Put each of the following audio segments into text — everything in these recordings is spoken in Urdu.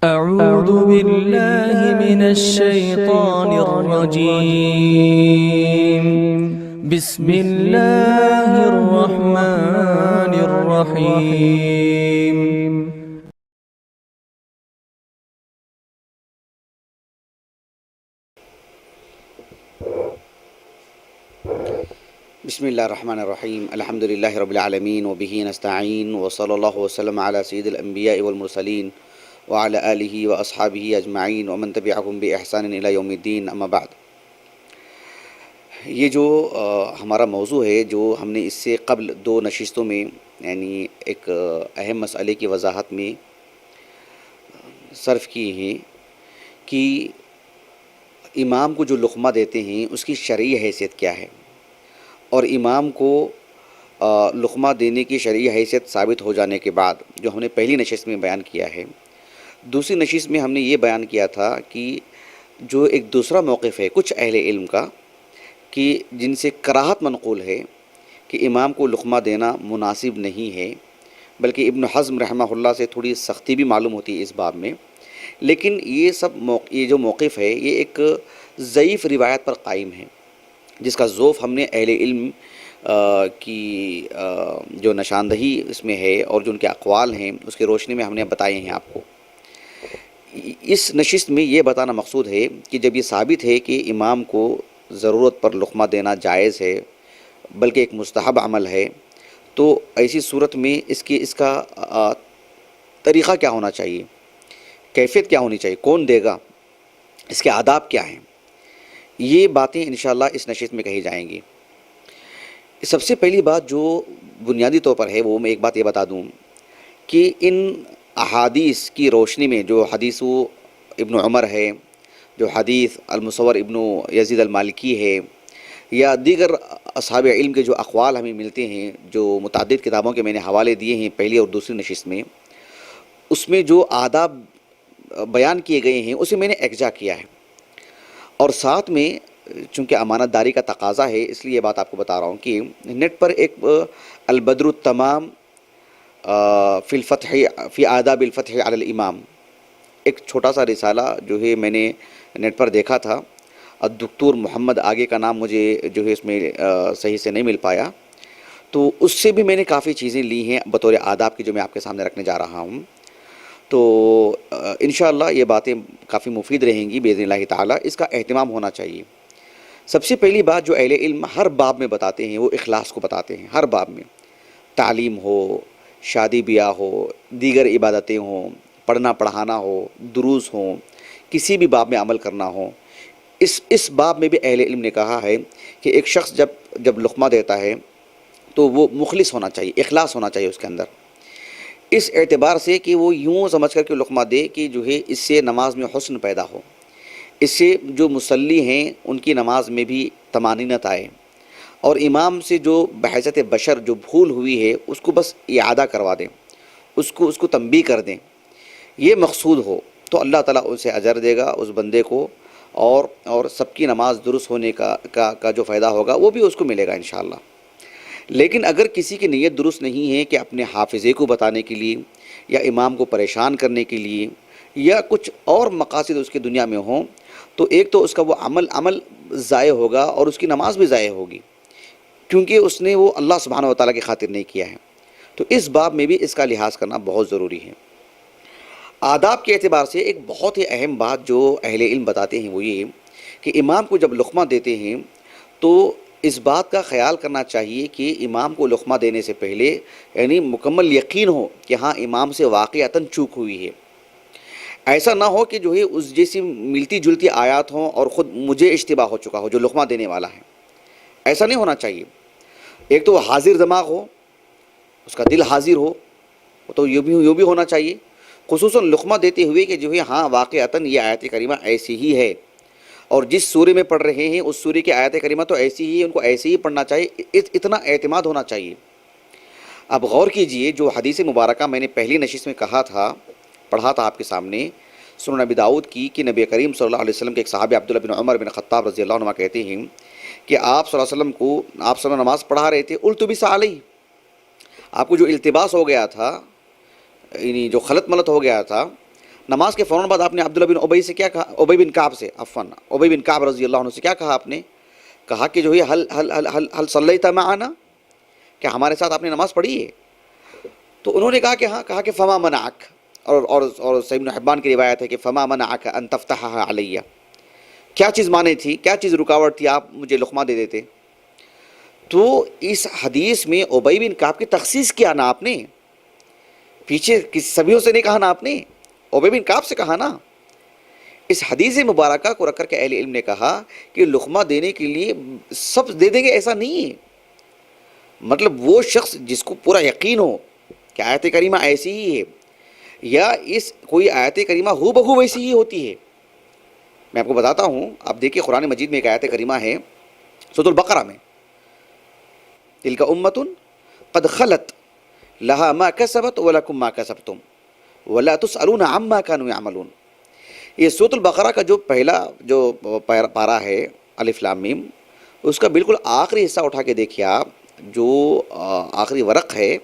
أعوذ بالله من الشيطان الرجيم. بسم الله الرحمن الرحيم. بسم اللہ الرحمن الرحیم الحمد للہ رب العالمین وبہ نستعین وصلی اللہ وسلم علی سید الانبیاء والمرسلین وعلی آلہ واصحابہ اجمعین ومن تبعہم بإحسان الی یوم الدین اما بعد. یہ جو ہمارا موضوع ہے جو ہم نے اس سے قبل دو نشستوں میں یعنی ایک اہم مسئلے کی وضاحت میں صرف کی ہیں کہ امام کو جو لقمہ دیتے ہیں اس کی شرعی حیثیت کیا ہے، اور امام کو لقمہ دینے کی شرعی حیثیت ثابت ہو جانے کے بعد جو ہم نے پہلی نشست میں بیان کیا ہے، دوسری نشست میں ہم نے یہ بیان کیا تھا کہ جو ایک دوسرا موقف ہے کچھ اہل علم کا کہ جن سے کراہت منقول ہے کہ امام کو لقمہ دینا مناسب نہیں ہے، بلکہ ابن حزم رحمہ اللہ سے تھوڑی سختی بھی معلوم ہوتی ہے اس باب میں، لیکن یہ جو موقف ہے یہ ایک ضعیف روایت پر قائم ہے جس کا ذوف ہم نے اہل علم کی جو نشاندہی اس میں ہے اور جو ان کے اقوال ہیں اس کی روشنی میں ہم نے بتائے ہیں آپ کو. اس نشست میں یہ بتانا مقصود ہے کہ جب یہ ثابت ہے کہ امام کو ضرورت پر لقمہ دینا جائز ہے بلکہ ایک مستحب عمل ہے، تو ایسی صورت میں اس کا طریقہ کیا ہونا چاہیے، کیفیت کیا ہونی چاہیے، کون دے گا، اس کے آداب کیا ہیں، یہ باتیں انشاءاللہ اس نشست میں کہی جائیں گی. سب سے پہلی بات جو بنیادی طور پر ہے وہ میں ایک بات یہ بتا دوں کہ ان احادیث کی روشنی میں جو حدیث ابن عمر ہے، جو حدیث المصور ابن یزید المالکی ہے، یا دیگر اصحاب علم کے جو اقوال ہمیں ملتے ہیں جو متعدد کتابوں کے میں نے حوالے دیے ہیں پہلی اور دوسری نشست میں، اس میں جو آداب بیان کیے گئے ہیں اسے میں نے یکجا کیا ہے، اور ساتھ میں چونکہ امانت داری کا تقاضا ہے اس لیے یہ بات آپ کو بتا رہا ہوں کہ نیٹ پر ایک البدر التمام فی الفتح فی آداب الفتح علی الامام ایک چھوٹا سا رسالہ جو ہے میں نے نیٹ پر دیکھا تھا، الدکتور محمد آگے کا نام مجھے جو ہے اس میں صحیح سے نہیں مل پایا، تو اس سے بھی میں نے کافی چیزیں لی ہیں بطور آداب کی جو میں آپ کے سامنے رکھنے جا رہا ہوں. تو انشاءاللہ یہ باتیں کافی مفید رہیں گی باذن اللہ تعالی، اس کا اہتمام ہونا چاہیے. سب سے پہلی بات جو اہل علم ہر باب میں بتاتے ہیں وہ اخلاص کو بتاتے ہیں. ہر باب میں، تعلیم ہو، شادی بیاہ ہو، دیگر عبادتیں ہوں، پڑھنا پڑھانا ہو، دروس ہوں، کسی بھی باب میں عمل کرنا ہو، اس باب میں بھی اہل علم نے کہا ہے کہ ایک شخص جب لقمہ دیتا ہے تو وہ مخلص ہونا چاہیے، اخلاص ہونا چاہیے اس کے اندر، اس اعتبار سے کہ وہ یوں سمجھ کر کے لقمہ دے کہ جو ہے اس سے نماز میں حسن پیدا ہو، اس سے جو مصلی ہیں ان کی نماز میں بھی طمانینت آئے، اور امام سے جو بحیثیت بشر جو بھول ہوئی ہے اس کو بس اعادہ کروا دیں، اس کو تنبیہ کر دیں، یہ مقصود ہو تو اللہ تعالیٰ اسے اجر دے گا اس بندے کو، اور سب کی نماز درست ہونے کا جو فائدہ ہوگا وہ بھی اس کو ملے گا انشاءاللہ. لیکن اگر کسی کی نیت درست نہیں ہے کہ اپنے حافظے کو بتانے کے لیے یا امام کو پریشان کرنے کے لیے یا کچھ اور مقاصد اس کی دنیا میں ہوں، تو ایک تو اس کا وہ عمل ضائع ہوگا اور اس کی نماز بھی ضائع ہوگی، کیونکہ اس نے وہ اللہ سبحانہ و تعالیٰ کی خاطر نہیں کیا ہے. تو اس باب میں بھی اس کا لحاظ کرنا بہت ضروری ہے. آداب کے اعتبار سے ایک بہت ہی اہم بات جو اہل علم بتاتے ہیں وہ یہ کہ امام کو جب لقمہ دیتے ہیں تو اس بات کا خیال کرنا چاہیے کہ امام کو لقمہ دینے سے پہلے یعنی مکمل یقین ہو کہ ہاں امام سے واقعتاً چوک ہوئی ہے. ایسا نہ ہو کہ جو ہے اس جیسی ملتی جلتی آیات ہوں اور خود مجھے اشتباہ ہو چکا ہو جو لقمہ دینے والا ہے، ایسا نہیں ہونا چاہیے. ایک تو وہ حاضر دماغ ہو، اس کا دل حاضر ہو، تو یہ بھی ہونا چاہیے، خصوصاً لقمہ دیتے ہوئے کہ جو ہے ہاں واقعتاً یہ آیت کریمہ ایسی ہی ہے، اور جس سورے میں پڑھ رہے ہیں اس سورے کی آیت کریمہ تو ایسی ہی ہے، ان کو ایسے ہی پڑھنا چاہیے، اتنا اعتماد ہونا چاہیے. اب غور کیجئے جو حدیث مبارکہ میں نے پہلی نشست میں پڑھا تھا آپ کے سامنے، سنن نبی داؤد کی، کہ نبی کریم صلی اللہ علیہ وسلم کے ایک صحابی عبداللہ بن عمر بن خطاب رضی اللہ عنہ کہتے ہیں کہ آپ صلی اللہ علیہ وسلم کو نماز پڑھا رہے تھے، التبس علیہ، آپ کو جو التباس ہو گیا تھا، یعنی جو خلط ملط ہو گیا تھا، نماز کے فوراً بعد آپ نے عبداللہ بن ابی سے کیا کہا، ابی بن کعب سے، عفواً ابی بن کعب رضی اللہ عنہ سے کیا کہا آپ نے؟ کہا کہ جو ہے حل صلیت معنا، کہ ہمارے ساتھ آپ نے نماز پڑھی ہے؟ تو انہوں نے کہا کہ ہاں، کہا کہ فما منعک، اور صحیح ابن حبان کی روایت ہے کہ فما منعک ان تفتحها علیہ، کیا چیز مانے تھی، کیا چیز رکاوٹ تھی، آپ مجھے لقمہ دے دیتے؟ تو اس حدیث میں ابی بن کعب کی تخصیص کیا نا آپ نے، پیچھے سبھیوں سے نہیں کہا نا آپ نے، ابی بن کعب سے کہا نا۔ اس حدیث مبارکہ کو رکھ کر کے اہل علم نے کہا کہ لقمہ دینے کے لیے سب دے دیں گے ایسا نہیں ہے، مطلب وہ شخص جس کو پورا یقین ہو کہ آیت کریمہ ایسی ہی ہے، یا اس کوئی آیت کریمہ ہو بہو ویسی ہی ہوتی ہے۔ میں آپ کو بتاتا ہوں، آپ دیکھیے قرآن مجید میں ایک آیت کریمہ ہے سورۃ البقرہ میں، تلک امۃ قد خلت لہا ما کسبت ولکم ما کسبتم ولا تسألون عما كانوا يعملون۔ یہ سورۃ البقرہ کا جو پہلا جو پارہ ہے الف لام میم، اس کا بالکل آخری حصہ اٹھا کے دیکھیے آپ، جو آخری ورق ہے،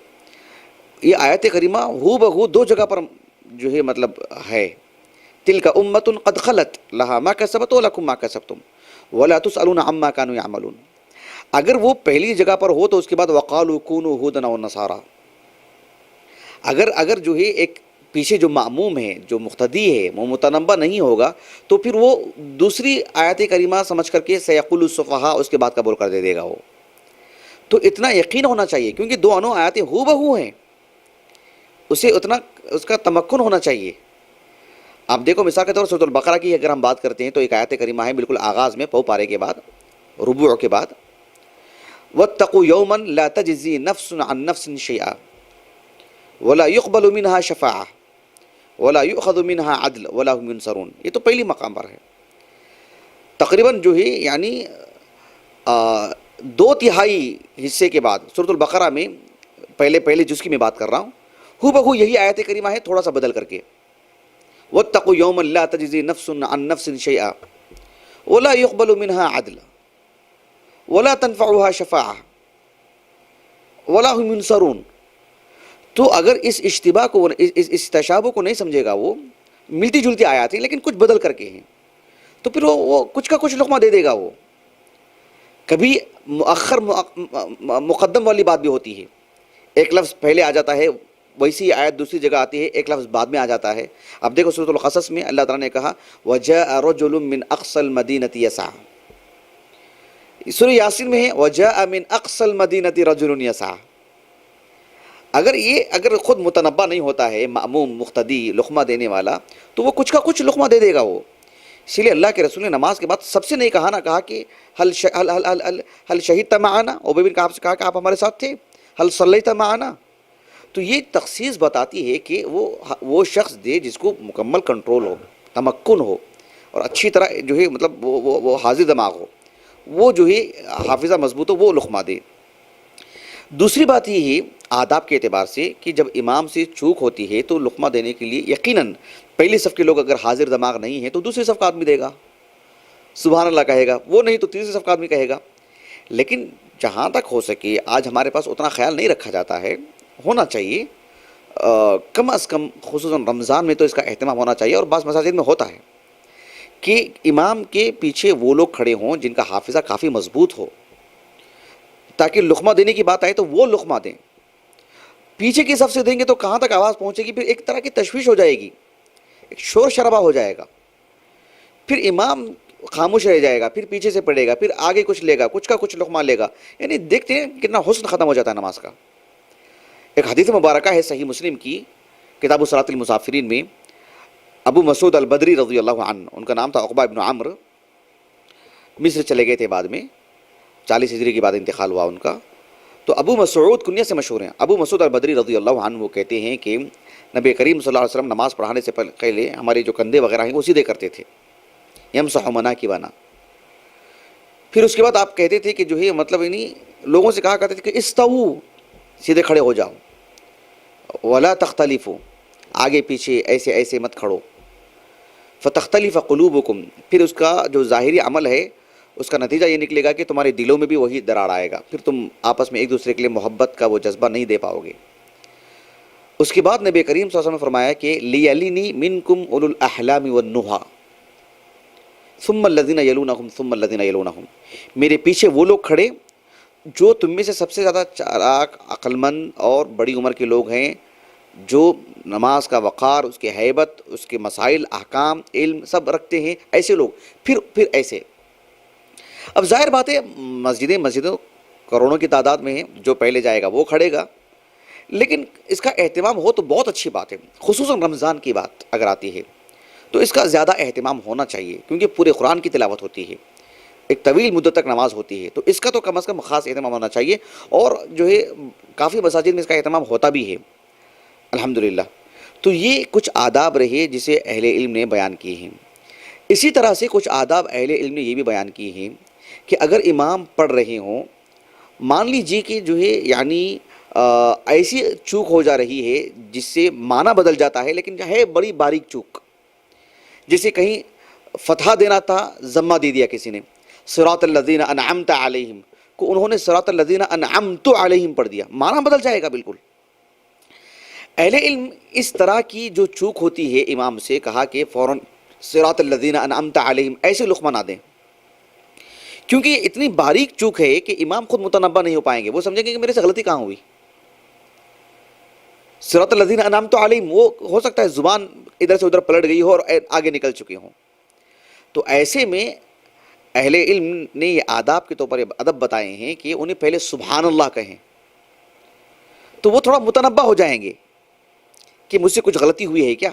یہ آیت کریمہ ہو بہو دو جگہ پر جو ہے مطلب ہے، تلک امۃ قد خلت لہا ما کسبت ولکم ما کسبتم ولا تسألون عما كانوا يعملون۔ اگر وہ پہلی جگہ پر ہو تو اس کے بعد وقالوا كونوا هودا ونصارا، اگر جو ہے ایک پیچھے جو معموم ہے، جو مقتدی ہے، وہ متنبہ نہیں ہوگا، تو پھر وہ دوسری آیت کریمہ سمجھ کر کے سیقول السفہاء اس کے بعد قبول کر دے گا وہ۔ تو اتنا یقین ہونا چاہیے، کیونکہ دونوں آیتیں ہو بہو ہیں، اسے اتنا اس کا تمکن ہونا چاہیے۔ آپ دیکھو مثال کے طور پر سورۃ البقرہ کی اگر ہم بات کرتے ہیں تو ایک آیت کریمہ ہے بالکل آغاز میں، پو پارے کے بعد، ربوع کے بعد، واتقوا یوما لا تجزی نفس عن نفس شیئا ولا يقبل منها شفاعہ ولا يؤخذ منها عدل ولا هم ينصرون۔ یہ تو پہلی مقام پر ہے، تقریباً جو ہے یعنی 2/3 حصے کے بعد سورۃ البقرہ میں پہلے جز کی میں بات کر رہا ہوں، ہو بہو یہی آیت کریمہ ہے تھوڑا سا بدل کر کے، واتقوا یوما لا تجزی نفس عن نفس شیئا ولا يقبل منها عدل ولا تنفعها شفاعہ ولا هم ينصرون۔ تو اگر اس اشتباہ کو، اس تشابہ کو نہیں سمجھے گا، وہ ملتی جلتی آیات ہیں لیکن کچھ بدل کر کے ہیں، تو پھر وہ کچھ کا کچھ لقمہ دے دے گا۔ وہ کبھی مؤخر مقدم والی بات بھی ہوتی ہے، ایک لفظ پہلے آ جاتا ہے، ویسی آیت دوسری جگہ آتی ہے، ایک لفظ بعد میں آ جاتا ہے۔ اب دیکھو سورۃ القصص میں اللہ تعالیٰ نے کہا وَجَاءَ رَجُلٌ مِّنْ أَقْصَى الْمَدِينَةِ يَسْعَىٰ، سورہ یاسین میں ہے وَجَاءَ مِنْ أَقْصَى الْمَدِينَةِ رَجُلٌ يَسْعَىٰ۔ اگر خود متنبہ نہیں ہوتا ہے، مأموم مقتدی لقمہ دینے والا، تو وہ کچھ کا کچھ لقمہ دے دے گا وہ۔ اسی لیے اللہ کے رسول نے نماز کے بعد سب سے نہیں کہا نا، کہا کہ حل شہدت معنا، ابی بن کعب سے کہا کہ آپ ہمارے ساتھ تھے، حل صلیت معنا۔ تو یہ تخصیص بتاتی ہے کہ وہ شخص دے جس کو مکمل کنٹرول ہو، تمکن ہو، اور اچھی طرح جو ہے مطلب وہ حاضر دماغ ہو، وہ جو ہے حافظہ مضبوط ہو، وہ لقمہ دے۔ دوسری بات یہ ہے آداب کے اعتبار سے کہ جب امام سے چوک ہوتی ہے تو لقمہ دینے کے لیے یقیناً پہلی صف کے لوگ اگر حاضر دماغ نہیں ہیں تو دوسری صف کا آدمی دے گا، سبحان اللہ کہے گا، وہ نہیں تو تیسری صف کا آدمی کہے گا۔ لیکن جہاں تک ہو سکے آج ہمارے پاس اتنا خیال نہیں رکھا جاتا ہے، ہونا چاہیے، کم از کم خصوصاً رمضان میں تو اس کا اہتمام ہونا چاہیے، اور بعض مساجد میں ہوتا ہے کہ امام کے پیچھے وہ لوگ کھڑے ہوں جن کا حافظہ کافی مضبوط ہو، تاکہ لقمہ دینے کی بات آئے تو وہ لقمہ دیں۔ پیچھے کی صف سے دیں گے تو کہاں تک آواز پہنچے گی، پھر ایک طرح کی تشویش ہو جائے گی، ایک شور شرابہ ہو جائے گا، پھر امام خاموش رہ جائے گا، پھر پیچھے سے پڑھے گا، پھر آگے کچھ لے گا، کچھ کا کچھ لقمہ لے گا، یعنی دیکھتے ہیں کتنا حسن ختم ہو جاتا ہے نماز کا۔ ایک حدیث مبارکہ ہے صحیح مسلم کی کتاب صراط المسافرین میں، ابو مسعود البدری رضی اللہ عنہ، ان کا نام تھا عقبہ ابن عمرو، مصر چلے گئے تھے بعد میں، 40 ہجری کے بعد انتقال ہوا ان کا۔ تو ابو مسعود کنیہ سے مشہور ہیں، ابو مسعود البدری رضی اللہ عنہ، وہ کہتے ہیں کہ نبی کریم صلی اللہ علیہ وسلم نماز پڑھانے سے پہلے ہمارے جو کندھے وغیرہ ہیں وہ سیدھے کرتے تھے، یمسح مناکبنا۔ پھر اس کے بعد آپ کہتے تھے کہ جو ہے مطلب لوگوں سے کہا کرتے تھے کہ استووا، سیدھے کھڑے ہو جاؤ، ولا تختلفوا، آگے پیچھے ایسے ایسے مت کھڑو، فتختلف قلوبکم، پھر اس کا جو ظاہری عمل ہے اس کا نتیجہ یہ نکلے گا کہ تمہارے دلوں میں بھی وہی درار آئے گا، پھر تم آپس میں ایک دوسرے کے لیے محبت کا وہ جذبہ نہیں دے پاؤ گے۔ اس کے بعد نبی کریم صلی اللہ علیہ وسلم نے فرمایا کہ لیلینی منکم اولو الاحلام والنہا ثم الذین یلونہم ثم الذین یلونہم، میرے پیچھے وہ لوگ کھڑے جو تم میں سے سب سے زیادہ چالاک، عقل مند اور بڑی عمر کے لوگ ہیں، جو نماز کا وقار، اس کی ہیبت، اس کے مسائل، احکام، علم سب رکھتے ہیں، ایسے لوگ، پھر ایسے۔ اب ظاہر بات ہے مسجدوں کروڑوں کی تعداد میں ہیں، جو پہلے جائے گا وہ کھڑے گا، لیکن اس کا اہتمام ہو تو بہت اچھی بات ہے، خصوصاً رمضان کی بات اگر آتی ہے تو اس کا زیادہ اہتمام ہونا چاہیے، کیونکہ پورے قرآن کی تلاوت ہوتی ہے، ایک طویل مدت تک نماز ہوتی ہے، تو اس کا تو کم از کم خاص اہتمام ہونا چاہیے، اور جو ہے کافی مساجد میں اس کا اہتمام ہوتا بھی ہے الحمدللہ۔ تو یہ کچھ آداب رہے جسے اہل علم نے بیان کیے ہیں۔ اسی طرح سے کچھ آداب اہل علم نے یہ بھی بیان کیے ہیں کہ اگر امام پڑھ رہے ہوں، مان لیجیے کہ جو ہے یعنی ایسی چوک ہو جا رہی ہے جس سے معنی بدل جاتا ہے، لیکن ہے بڑی باریک چوک، جیسے کہیں فتحہ دینا تھا، ضمہ دے دیا کسی نے، صراط الذین انعمت علیہم کو انہوں نے صراط الذین انعمت علیہم پڑھ دیا، معنی بدل جائے گا بالکل۔ اہل علم اس طرح کی جو چوک ہوتی ہے امام سے کہا کہ فوراً صراط الذین انعمت علیہم ایسے لقمہ نہ دیں، کیونکہ یہ اتنی باریک چوک ہے کہ امام خود متنبہ نہیں ہو پائیں گے، وہ سمجھیں گے کہ میرے سے غلطی کہاں ہوئی۔ صراط الذین انعمت علیہم، وہ ہو سکتا ہے زبان ادھر سے ادھر پلٹ گئی ہو اور آگے نکل چکے ہوں، تو ایسے میں اہل علم نے یہ آداب کے طور پر ادب بتائے ہیں کہ انہیں پہلے سبحان اللہ کہیں، تو وہ تھوڑا متنبہ ہو جائیں گے کہ مجھ سے کچھ غلطی ہوئی ہے کیا،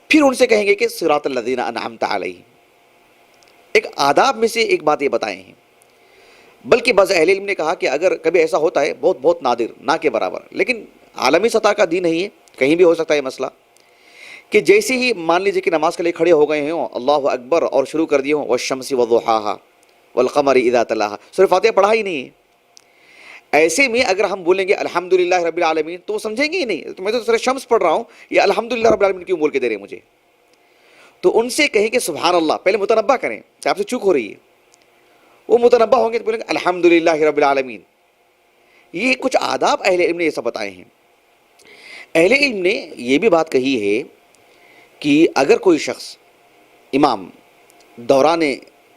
پھر ان سے کہیں گے کہ صراط الذین انعمت علیہم۔ ایک آداب میں سے ایک بات یہ بتائے ہیں، بلکہ بعض اہل علم نے کہا کہ اگر کبھی ایسا ہوتا ہے، بہت بہت نادر، نہ کے برابر، لیکن عالمی سطح کا دین نہیں ہے، کہیں بھی ہو سکتا ہے مسئلہ، کہ جیسے ہی مان لیجیے کہ نماز کے لیے کھڑے ہو گئے ہوں، اللہ اکبر اور شروع کر دیے ہوں، والشمس وضحاہا والقمر اذا تلاہا، سورہ فاتحہ پڑھا ہی نہیں ہے، ایسے میں اگر ہم بولیں گے الحمدللہ رب العالمین تو وہ سمجھیں گے ہی نہیں، تو میں تو سورہ شمس پڑھ رہا ہوں، یہ الحمدللہ رب العالمین کیوں بول کے دے رہے ہیں مجھے؟ تو ان سے کہیں کہ سبحان اللہ، پہلے متنبہ کریں کہ آپ سے چوک ہو رہی ہے، وہ متنبہ ہوں گے تو بولیں گے الحمدللہ رب العالمین۔ یہ کچھ آداب اہل علم نے یہ سب بتائے ہیں۔ اہل علم نے یہ بھی بات کہی ہے کہ اگر کوئی شخص امام دوران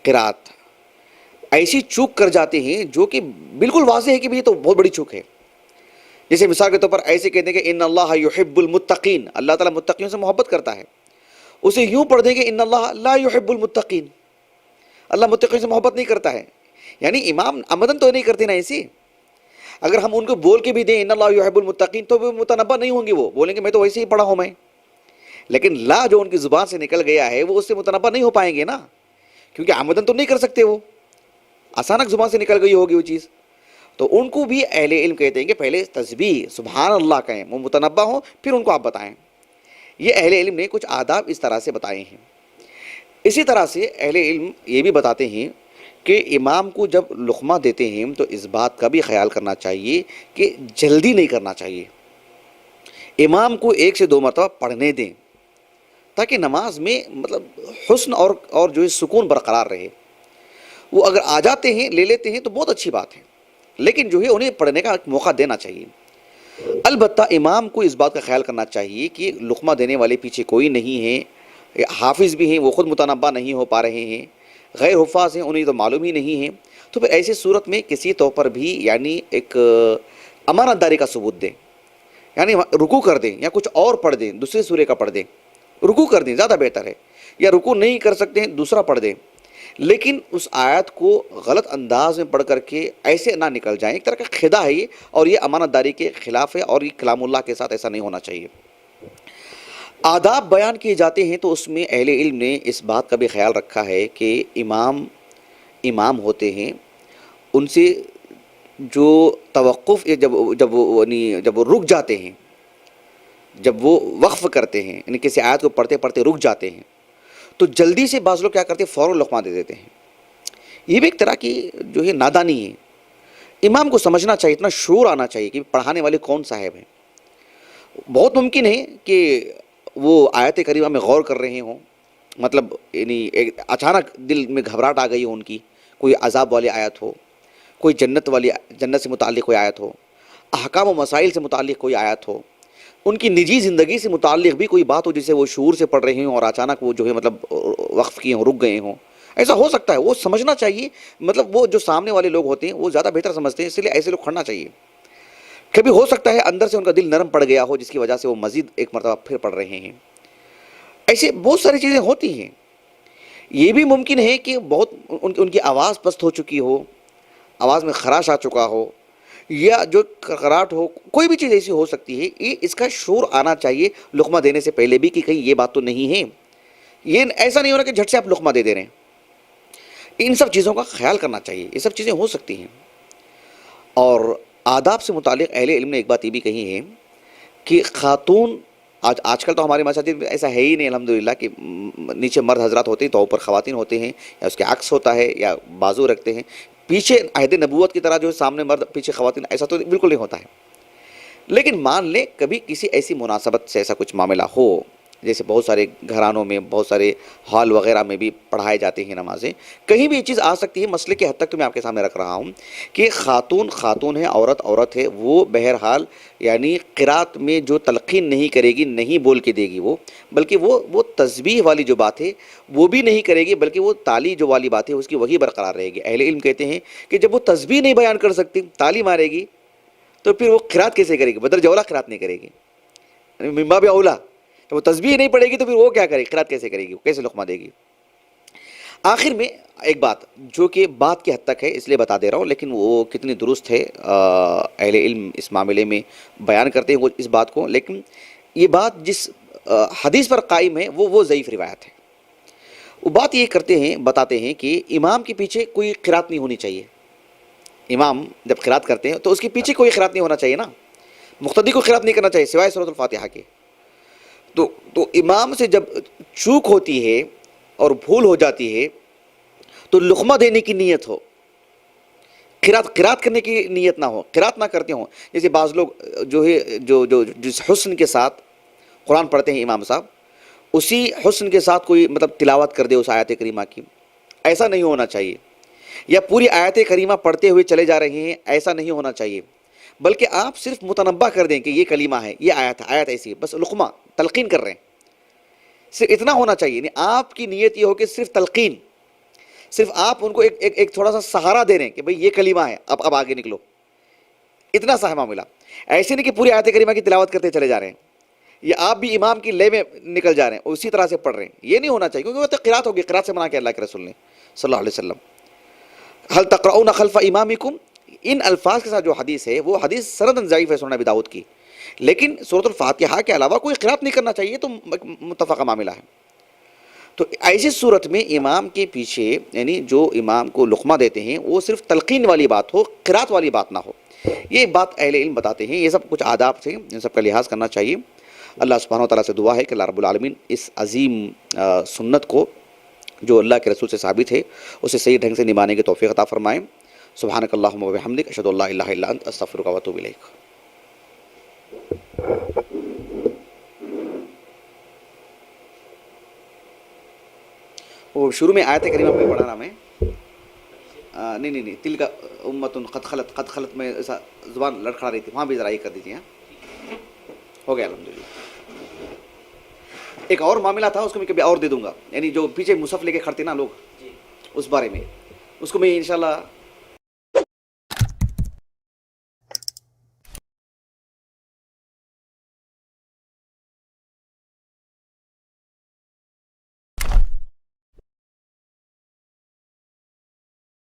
قرات ایسی چوک کر جاتے ہیں جو کہ بالکل واضح ہے کہ یہ تو بہت بڑی چوک ہے، جیسے مثال کے طور پر ایسے کہتے ہیں کہ ان اللہ یحب المتقین، اللہ تعالیٰ متقیوں سے محبت کرتا ہے، اسے یوں پڑھ دیں کہ ان اللہ لا یحب المتقین، اللہ متقیوں سے محبت نہیں کرتا ہے، یعنی امام عمدن تو نہیں کرتے نا ایسی، اگر ہم ان کو بول کے بھی دیں ان اللہ یحب المتقین تو وہ متنبہ نہیں ہوں گے، وہ بولیں گے میں تو ویسے ہی پڑھا ہوں میں، لیکن لا جو ان کی زبان سے نکل گیا ہے وہ اس سے متنبہ نہیں ہو پائیں گے نا، کیونکہ عمدن تو نہیں کر سکتے، وہ اچانک زبان سے نکل گئی ہوگی وہ چیز، تو ان کو بھی اہل علم کہتے ہیں کہ پہلے تسبیح سبحان اللہ کہیں، وہ متنبہ ہوں، پھر ان کو آپ بتائیں۔ یہ اہل علم نے کچھ آداب اس طرح سے بتائے ہیں۔ اسی طرح سے اہل علم یہ بھی بتاتے ہیں کہ امام کو جب لقمہ دیتے ہیں تو اس بات کا بھی خیال کرنا چاہیے کہ جلدی نہیں کرنا چاہیے، امام کو 1 سے 2 مرتبہ پڑھنے دیں تاکہ نماز میں مطلب حسن اور جو ہے سکون برقرار رہے۔ وہ اگر آ جاتے ہیں لے لیتے ہیں تو بہت اچھی بات ہے، لیکن جو ہے انہیں پڑھنے کا موقع دینا چاہیے۔ البتہ امام کو اس بات کا خیال کرنا چاہیے کہ لقمہ دینے والے پیچھے کوئی نہیں ہے، حافظ بھی ہیں وہ خود متنبہ نہیں ہو پا رہے ہیں، غیر حفاظ ہیں انہیں تو معلوم ہی نہیں ہے، تو پھر ایسی صورت میں کسی طور پر بھی یعنی ایک امانت داری کا ثبوت دیں، یعنی رکوع کر دیں یا کچھ اور پڑھ دیں، دوسرے سورے کا پڑھ دیں، رکوع کر دیں زیادہ بہتر ہے، یا رکوع نہیں کر سکتے ہیں دوسرا پڑھ دیں، لیکن اس آیت کو غلط انداز میں پڑھ کر کے ایسے نہ نکل جائیں، ایک طرح کا خدا ہے یہ، اور یہ امانت داری کے خلاف ہے، اور یہ کلام اللہ کے ساتھ ایسا نہیں ہونا چاہیے۔ آداب بیان کیے جاتے ہیں تو اس میں اہل علم نے اس بات کا بھی خیال رکھا ہے کہ امام ہوتے ہیں، ان سے جو توقف جب وہ رک جاتے ہیں، جب وہ وقف کرتے ہیں، یعنی کسی آیت کو پڑھتے پڑھتے رک جاتے ہیں، تو جلدی سے بعض لوگ کیا کرتے ہیں فوراً لقمہ دے دیتے ہیں۔ یہ بھی ایک طرح کی جو ہے نادانی ہے، امام کو سمجھنا چاہیے، اتنا شعور آنا چاہیے کہ پڑھانے والے کون صاحب ہیں۔ بہت ممکن ہے کہ وہ آیت کریمہ میں غور کر رہے ہوں، مطلب یعنی ایک اچانک دل میں گھبراہٹ آ گئی ہو ان کی، کوئی عذاب والی آیت ہو، کوئی جنت سے متعلق کوئی آیت ہو، احکام و مسائل سے متعلق کوئی آیت ہو، ان کی نجی زندگی سے متعلق بھی کوئی بات ہو جسے وہ شعور سے پڑھ رہے ہوں اور اچانک وہ جو ہے مطلب وقف کیے ہوں، رک گئے ہوں، ایسا ہو سکتا ہے، وہ سمجھنا چاہیے، مطلب وہ جو سامنے والے لوگ ہوتے ہیں وہ زیادہ بہتر سمجھتے ہیں، اس لیے ایسے لوگ کھڑنا چاہیے۔ کبھی ہو سکتا ہے اندر سے ان کا دل نرم پڑ گیا ہو جس کی وجہ سے وہ مزید ایک مرتبہ پھر پڑھ رہے ہیں، ایسے بہت ساری چیزیں ہوتی ہیں۔ یہ بھی ممکن ہے کہ بہت ان کی آواز پست ہو چکی ہو، آواز میں خراش آ چکا ہو، یا جو کڑکڑاہٹ ہو، کوئی بھی چیز ایسی ہو سکتی ہے، یہ اس کا شعور آنا چاہیے لقمہ دینے سے پہلے بھی کہ کہیں یہ بات تو نہیں ہے، یہ ایسا نہیں ہونا کہ جھٹ سے آپ لقمہ دے دے رہے ہیں۔ ان سب چیزوں کا خیال کرنا چاہیے، یہ سب چیزیں ہو سکتی ہیں۔ اور آداب سے متعلق اہل علم نے ایک بات یہ بھی کہی ہے کہ خاتون، آج کل تو ہمارے مساجد میں ایسا ہے ہی نہیں الحمدللہ کہ نیچے مرد حضرات ہوتے ہیں تو اوپر خواتین ہوتے ہیں، یا اس کے عکس ہوتا ہے یا بازو رکھتے ہیں، پیچھے عہد نبوت کی طرح جو ہے سامنے مرد پیچھے خواتین، ایسا تو بالکل نہیں ہوتا ہے۔ لیکن مان لیں کبھی کسی ایسی مناسبت سے ایسا کچھ معاملہ ہو، جیسے بہت سارے گھرانوں میں، بہت سارے ہال وغیرہ میں بھی پڑھائے جاتے ہیں نمازیں، کہیں بھی یہ چیز آ سکتی ہے، مسئلے کی حد تک تو میں آپ کے سامنے رکھ رہا ہوں کہ خاتون خاتون ہے، عورت عورت ہے، وہ بہرحال یعنی قرات میں جو تلقین نہیں کرے گی، نہیں بول کے دے گی وہ، بلکہ وہ تسبیح والی جو بات ہے وہ بھی نہیں کرے گی، بلکہ وہ تالی جو والی بات ہے اس کی وہی برقرار رہے گی۔ اہل علم کہتے ہیں کہ جب وہ تسبیح نہیں بیان کر سکتی، تالی مارے گی، تو پھر وہ قرات کیسے کرے گی؟ بدرجہ اولا قرات نہیں کرے گی، یعنی من باب اولا۔ تو وہ تسبیح نہیں پڑھے گی تو پھر وہ کیا کرے گی؟ قرات کیسے کرے گی؟ کیسے لقمہ دے گی؟ آخر میں ایک بات جو کہ بات کی حد تک ہے اس لیے بتا دے رہا ہوں، لیکن وہ کتنی درست ہے، اہل علم اس معاملے میں بیان کرتے ہیں وہ اس بات کو، لیکن یہ بات جس حدیث پر قائم ہے وہ ضعیف روایت ہے۔ وہ بات یہ کرتے ہیں، بتاتے ہیں کہ امام کے پیچھے کوئی قرات نہیں ہونی چاہیے۔ امام جب قرات کرتے ہیں تو اس کے پیچھے کوئی قرات نہیں ہونا چاہیے نا، مقتدی کو قرات نہیں کرنا چاہیے سوائے سورۃ الفاتحہ کے۔ تو امام سے جب چوک ہوتی ہے اور بھول ہو جاتی ہے تو لقمہ دینے کی نیت ہو، قرات کرنے کی نیت نہ ہو، قرات نہ کرتے ہوں۔ جیسے بعض لوگ جو ہے جو جس حسن کے ساتھ قرآن پڑھتے ہیں امام صاحب، اسی حسن کے ساتھ کوئی مطلب تلاوت کر دے اس آیت کریمہ کی، ایسا نہیں ہونا چاہیے۔ یا پوری آیت کریمہ پڑھتے ہوئے چلے جا رہے ہیں، ایسا نہیں ہونا چاہیے، بلکہ آپ صرف متنبہ کر دیں کہ یہ کلمہ ہے، یہ آیت ایسی ہے، بس لقمہ تلقین کر رہے ہیں، صرف اتنا ہونا چاہیے۔ یعنی آپ کی نیت یہ ہو کہ صرف تلقین، صرف آپ ان کو ایک تھوڑا سا سہارا دے رہے ہیں کہ بھئی یہ کلمہ ہے، اب آگے نکلو، اتنا سا ہے معاملہ۔ ایسے نہیں کہ پوری آیت کریمہ کی تلاوت کرتے چلے جا رہے ہیں، یا آپ بھی امام کی لے میں نکل جا رہے ہیں اسی طرح سے پڑھ رہے ہیں، یہ نہیں ہونا چاہیے، کیونکہ وہ تو قرات ہوگی، قرات سے منع کیا اللہ کے رسول نے صلی اللہ علیہ وسلم۔ هل تقرؤون خلف امامکم، ان الفاظ کے ساتھ جو حدیث ہے وہ حدیث سندن ضعیف ہے سنن ابی داؤد کی، لیکن سورۃ الفاتحہ کے علاوہ کوئی قرات نہیں کرنا چاہیے، تو متفقہ معاملہ ہے۔ تو ایسی صورت میں امام کے پیچھے یعنی جو امام کو لقمہ دیتے ہیں وہ صرف تلقین والی بات ہو، قرات والی بات نہ ہو، یہ بات اہل علم بتاتے ہیں۔ یہ سب کچھ آداب سے ان سب کا لحاظ کرنا چاہیے۔ اللہ سبحانہ و تعالیٰ سے دعا ہے کہ اللہ رب العالمین اس عظیم سنت کو جو اللہ کے رسول سے ثابت ہے اسے صحیح ڈھنگ سے نبھانے کی توفیق عطا فرمائیں۔ سبحانک اللہم و بحمدک، اشہد ان لا الہ الا انت، استغفرک و اتوب الیک۔ وہ شروع میں آیت کریمہ پہ پڑھا نا میں، نہیں تلک امت قد خلت میں ایسا زبان لڑکھڑا رہی تھی، وہاں بھی ذرا یہ کر دیجیے۔ ہو گیا الحمدللہ۔ ایک اور معاملہ تھا اس کو میں کبھی اور دے دوں گا، یعنی جو پیچھے مصحف لے کے کھڑتے نا لوگ، اس بارے میں اس کو میں انشاءاللہ